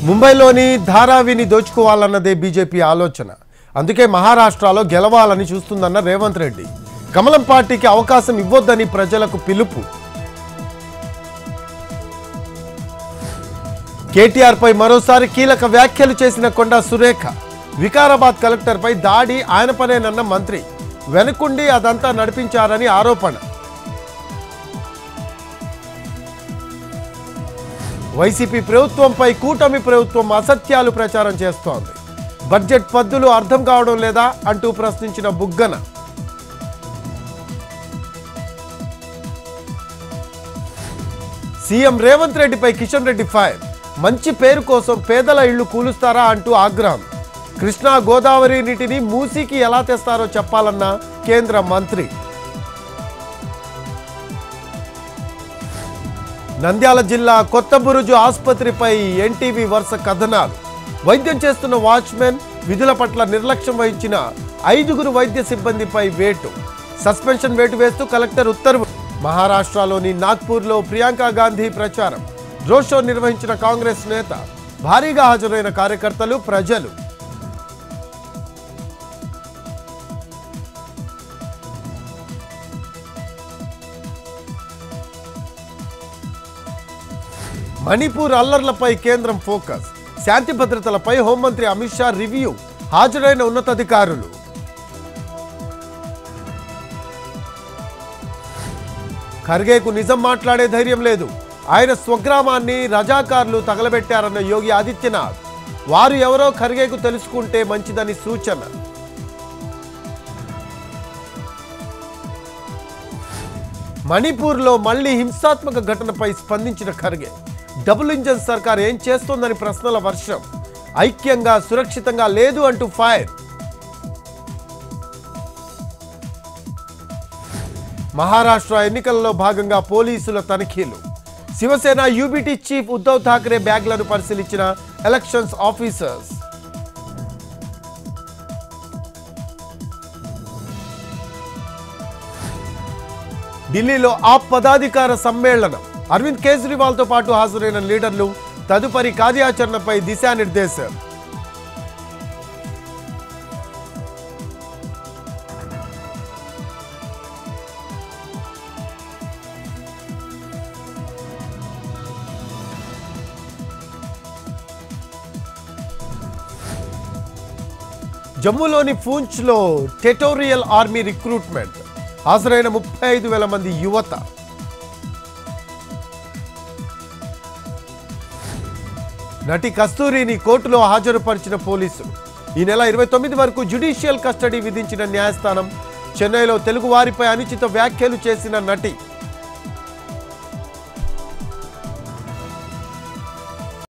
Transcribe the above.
ముంబైలోని ధారావిని దోచుకోవాలన్నదే బీజేపీ ఆలోచన. అందుకే మహారాష్ట్రలో గెలవాలని చూస్తుందన్న రేవంత్ రెడ్డి. కమలం పార్టీకి అవకాశం ఇవ్వొద్దని ప్రజలకు పిలుపు. కేటీఆర్ పై మరోసారి కీలక వ్యాఖ్యలు చేసిన కొండా సురేఖ. వికారాబాద్ కలెక్టర్ పై దాడి ఆయన పనేనన్న మంత్రి. వెనుకుండి అదంతా నడిపించారని ఆరోపణ. వైసీపీ ప్రభుత్వంపై కూటమి ప్రభుత్వం అసత్యాలు ప్రచారం చేస్తోంది. బడ్జెట్ పద్దులు అర్థం కావడం లేదా అంటూ ప్రశ్నించిన బుగ్గన. సీఎం రేవంత్ రెడ్డిపై కిషన్ రెడ్డి ఫైర్. మంచి పేరు కోసం పేదల ఇళ్లు కూలుస్తారా అంటూ ఆగ్రహం. కృష్ణా గోదావరి నీటిని మూసీకి ఎలా తెస్తారో చెప్పాలన్న కేంద్ర మంత్రి. నంద్యాల జిల్లా కొత్తబురుజు ఆసుపత్రిపై ఎన్టీవీ వరుస కథనాలు. వైద్యం చేస్తున్న వాచ్మెన్ విధుల పట్ల నిర్లక్ష్యం వహించిన 5గురు వైద్య సిబ్బందిపై వేటు. సస్పెన్షన్ వేటు వేస్తూ కలెక్టర్ ఉత్తర్వు. మహారాష్ట్రలోని నాగ్పూర్లో ప్రియాంక గాంధీ ప్రచారం. రోడ్ షో నిర్వహించిన కాంగ్రెస్ నేత. భారీగా హాజరైన కార్యకర్తలు, ప్రజలు. మణిపూర్ అల్లర్లపై కేంద్రం ఫోకస్. శాంతి భద్రతలపై హోంమంత్రి అమిత్ షా రివ్యూ. హాజరైన ఉన్నతాధికారులు. ఖర్గేకు నిజం మాట్లాడే ధైర్యం లేదు. ఆయన స్వగ్రామాన్ని రజాకార్లు తగలబెట్టారన్న యోగి ఆదిత్యనాథ్. వారు ఎవరో ఖర్గేకు తెలుసుకుంటే మంచిదని సూచన. మణిపూర్లో మళ్లీ హింసాత్మక ఘటనపై స్పందించిన ఖర్గే. డబుల్ ఇంజన్ సర్కార్ ఏం చేస్తోందని ప్రశ్నల వర్షం. ఐక్యంగా సురక్షితంగా లేదు అంటూ ఫైర్. మహారాష్ట్ర ఎన్నికల్లో భాగంగా పోలీసుల తనిఖీలు. శివసేన యూబీటీ చీఫ్ ఉద్ధవ్ ఠాక్రే బ్యాగ్లను పరిశీలించిన ఎలక్షన్స్ ఆఫీసర్స్. ఢిల్లీలో ఆప్ పదాధికార సమ్మేళనం. అరవింద్ కేజ్రీవాల్తో పాటు హాజరైన లీడర్లు. తదుపరి కార్యాచరణపై దిశానిర్దేశం. జమ్మూలోని పూంచ్లో టెరిటోరియల్ ఆర్మీ రిక్రూట్మెంట్. హాజరైన 35,000 మంది యువత. నటి కస్తూరిని కోర్టులో హాజరుపరిచిన పోలీసులు. ఈ నెల 29 వరకు జ్యుడిషియల్ కస్టడీ విధించిన న్యాయస్థానం. చెన్నైలో తెలుగు వారిపై అనుచిత వ్యాఖ్యలు చేసిన నటి.